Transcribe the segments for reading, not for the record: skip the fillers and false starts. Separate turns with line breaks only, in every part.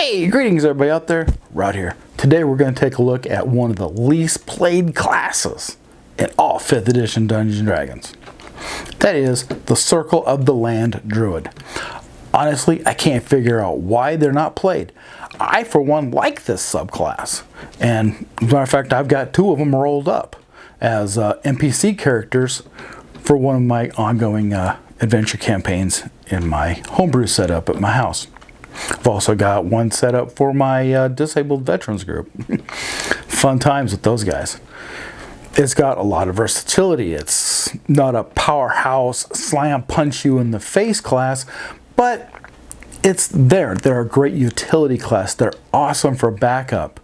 Hey, greetings everybody out there, Rod here. Today we're going to take a look at one of the least played classes in all 5th edition Dungeons & Dragons. That is the Circle of the Land Druid. Honestly, I can't figure out why they're not played. I, for one, like this subclass. And as a matter of fact, I've got 2 of them rolled up as NPC characters for one of my ongoing adventure campaigns in my homebrew setup at my house. I've also got one set up for my disabled veterans group. Fun times with those guys. It's got a lot of versatility. It's not a powerhouse, slam punch you in the face class, but it's there. They're a great utility class. They're awesome for backup.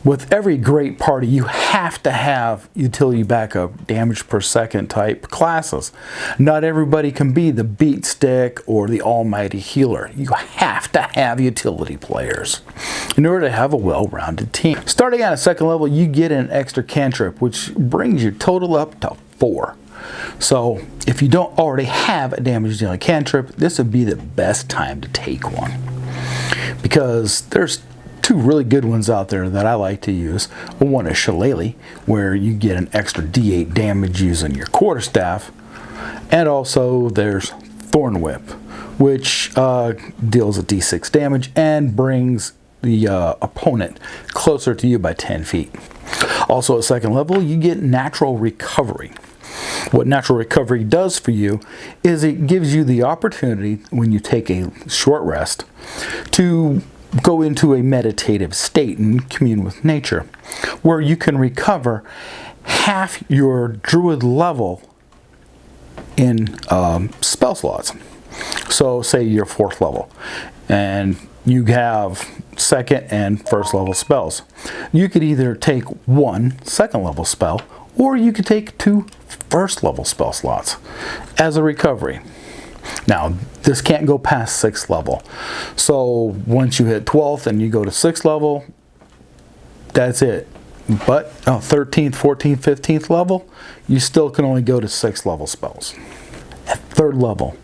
With every great party, you have to have utility backup, damage per second type classes. Not everybody can be the beat stick or the almighty healer. You have to have utility players in order to have a well-rounded team. Starting at a 2nd level, you get an extra cantrip, which brings your total up to 4. So if you don't already have a damage dealing cantrip, this would be the best time to take one, because there's 2 really good ones out there that I like to use. One is Shillelagh, where you get an extra D8 damage using your quarterstaff, and also there's Thorn Whip, which deals a D6 damage and brings the opponent closer to you by 10 feet. Also at 2nd level, you get Natural Recovery. What Natural Recovery does for you is it gives you the opportunity, when you take a short rest, to go into a meditative state and commune with nature, where you can recover half your druid level in spell slots. So say you're 4th level and you have 2nd and 1st level spells. You could either take 1 2nd level spell, or you could take 2 1st level spell slots as a recovery. Now, this can't go past 6th level. So once you hit 12th and you go to 6th level, that's it. But 13th, 14th, 15th level, you still can only go to 6th level spells. At 3rd level,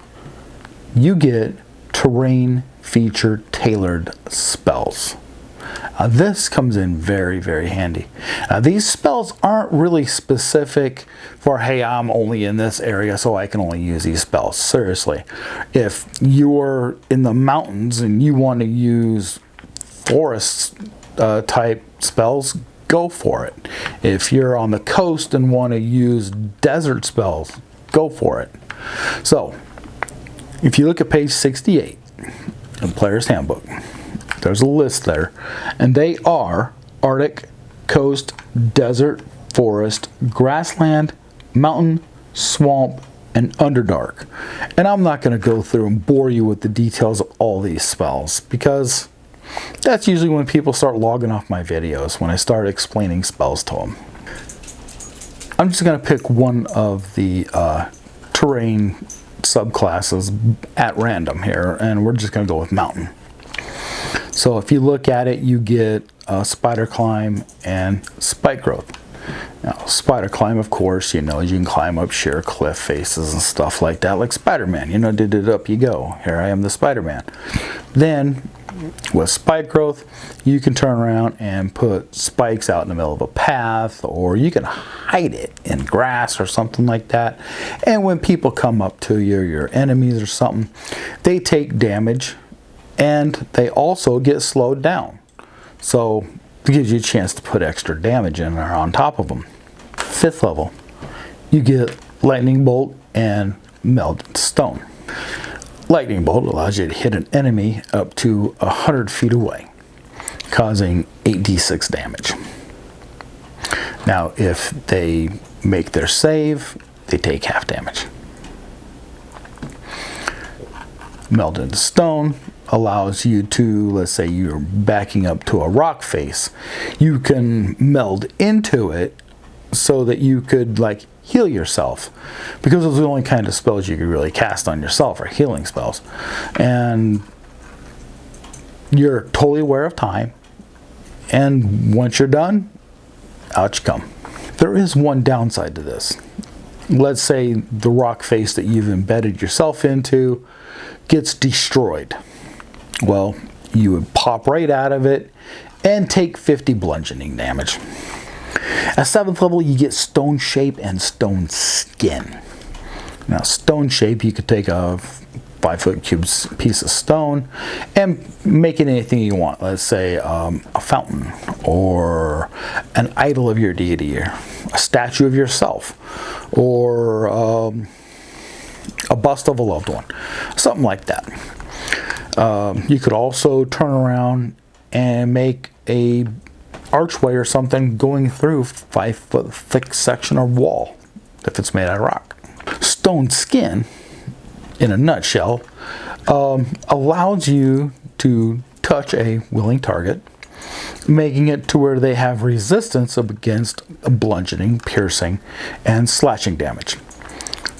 you get terrain feature tailored spells. This comes in very, very handy. These spells aren't really specific for, hey, I'm only in this area so I can only use these spells. Seriously, if you're in the mountains and you want to use forest type spells, go for it. If you're on the coast and want to use desert spells, go for it. So, if you look at page 68 of Players Handbook, there's a list there, and they are Arctic, Coast, Desert, Forest, Grassland, Mountain, Swamp, and Underdark. And I'm not going to go through and bore you with the details of all these spells, because that's usually when people start logging off my videos, when I start explaining spells to them. I'm just going to pick one of the terrain subclasses at random here, and we're just going to go with Mountain. So if you look at it, you get Spider Climb and Spike Growth. Now, Spider Climb, of course, you know, you can climb up sheer cliff faces and stuff like that, like Spider-Man. You know, did it up you go. Here I am, the Spider-Man. Then, with Spike Growth, you can turn around and put spikes out in the middle of a path, or you can hide it in grass or something like that. And when people come up to you, your enemies or something, they take damage, and they also get slowed down. So it gives you a chance to put extra damage in there on top of them. 5th level, you get Lightning Bolt and Melted Stone. Lightning Bolt allows you to hit an enemy up to 100 feet away, causing 8d6 damage. Now, if they make their save, they take half damage. Melted Stone allows you to, let's say you're backing up to a rock face, you can meld into it so that you could like heal yourself, because those are the only kind of spells you could really cast on yourself are healing spells. And you're totally aware of time, and once you're done, out you come. There is one downside to this. Let's say the rock face that you've embedded yourself into gets destroyed. Well, You would pop right out of it and take 50 bludgeoning damage. At 7th level, you get Stone Shape and Stone Skin. Now, Stone Shape, you could take a 5-foot cube piece of stone and make it anything you want. Let's say a fountain, or an idol of your deity, or a statue of yourself, or a bust of a loved one, something like that. You could also turn around and make a archway or something going through 5-foot thick section of wall if it's made out of rock. Stone Skin, in a nutshell, allows you to touch a willing target, making it to where they have resistance against bludgeoning, piercing, and slashing damage.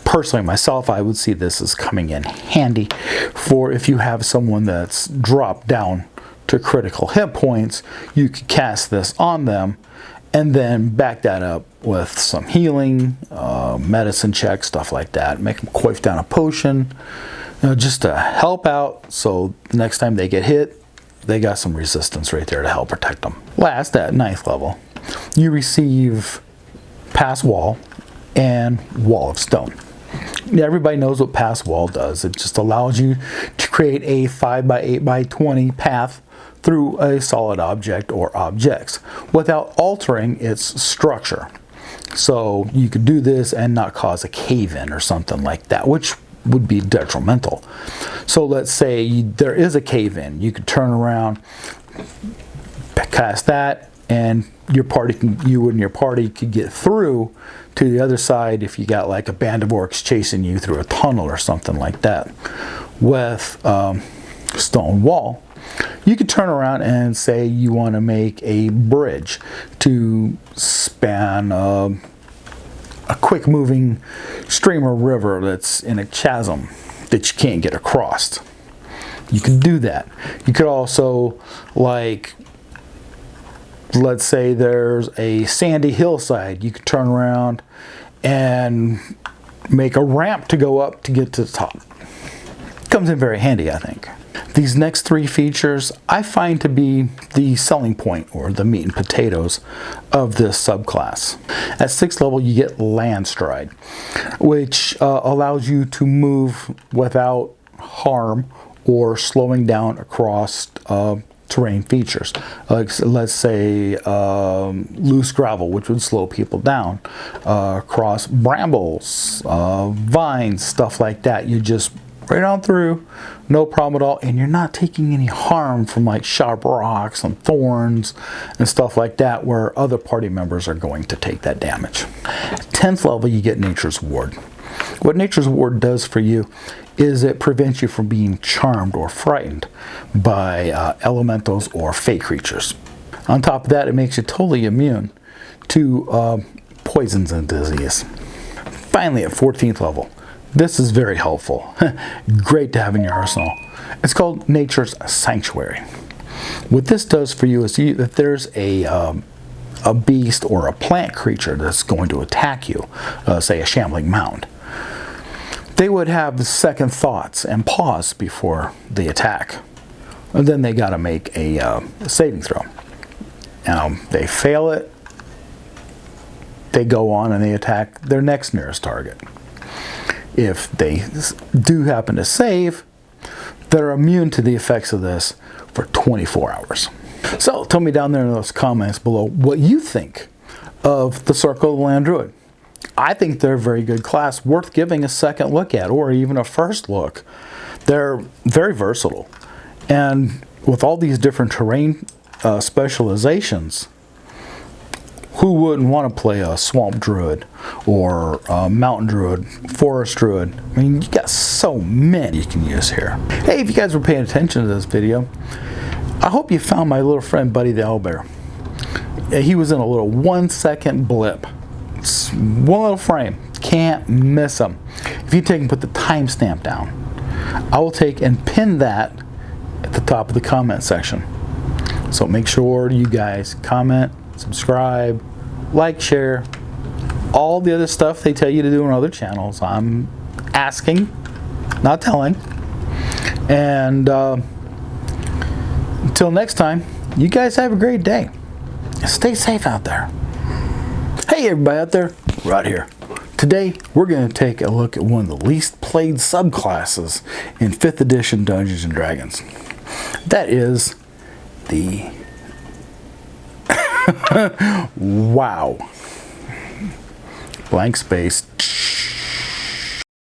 Personally, myself, I would see this as coming in handy for if you have someone that's dropped down to critical hit points. You could cast this on them and then back that up with some healing, medicine check, stuff like that. Make them quaff down a potion, just to help out, so the next time they get hit, they got some resistance right there to help protect them. Last, at 9th level, you receive Pass Wall and Wall of Stone. Everybody knows what Pass Wall does. It just allows you to create a 5x8x20 path through a solid object or objects without altering its structure. So you could do this and not cause a cave-in or something like that, which would be detrimental. So let's say there is a cave-in. You could turn around, cast that, and your party you and your party could get through to the other side if you got like a band of orcs chasing you through a tunnel or something like that. With Stone Wall, you could turn around and say you want to make a bridge to span a quick moving stream or river that's in a chasm that you can't get across. You can do that. You could also, like, let's say there's a sandy hillside, you could turn around and make a ramp to go up to get to the top. Comes in very handy, I think. These next 3 features I find to be the selling point, or the meat and potatoes, of this subclass. At 6th level, you get Land Stride, which allows you to move without harm or slowing down across terrain features. Let's say loose gravel, which would slow people down, across brambles, vines, stuff like that. You just right on through, no problem at all, and you're not taking any harm from like sharp rocks and thorns and stuff like that, where other party members are going to take that damage. 10th level, you get Nature's Ward. What Nature's Ward does for you is it prevents you from being charmed or frightened by elementals or fey creatures. On top of that, it makes you totally immune to poisons and disease. Finally, at 14th level, this is very helpful. Great to have in your arsenal. It's called Nature's Sanctuary. What this does for you is if there's a beast or a plant creature that's going to attack you, say a shambling mound, they would have second thoughts and pause before they attack. And then they got to make a saving throw. Now, they fail it, they go on and they attack their next nearest target. If they do happen to save, they're immune to the effects of this for 24 hours. So tell me down there in those comments below what you think of the Circle of the Land Druid. I think they're a very good class, worth giving a second look at, or even a first look. They're very versatile, and with all these different terrain specializations, who wouldn't want to play a swamp druid or a mountain druid, forest druid? I mean, you got so many you can use here. Hey, if you guys were paying attention to this video, I hope you found my little friend Buddy the Owlbear. He was in a little 1-second blip. It's one little frame. Can't miss him. If you take and put the timestamp down, I will take and pin that at the top of the comment section. So make sure you guys comment, subscribe, like, share, all the other stuff they tell you to do on other channels. I'm asking, not telling. And Until next time, you guys have a great day. Stay safe out there. Hey everybody out there, Rod here. Today we're going to take a look at one of the least played subclasses in 5th edition Dungeons & Dragons. That is the wow. Blank space.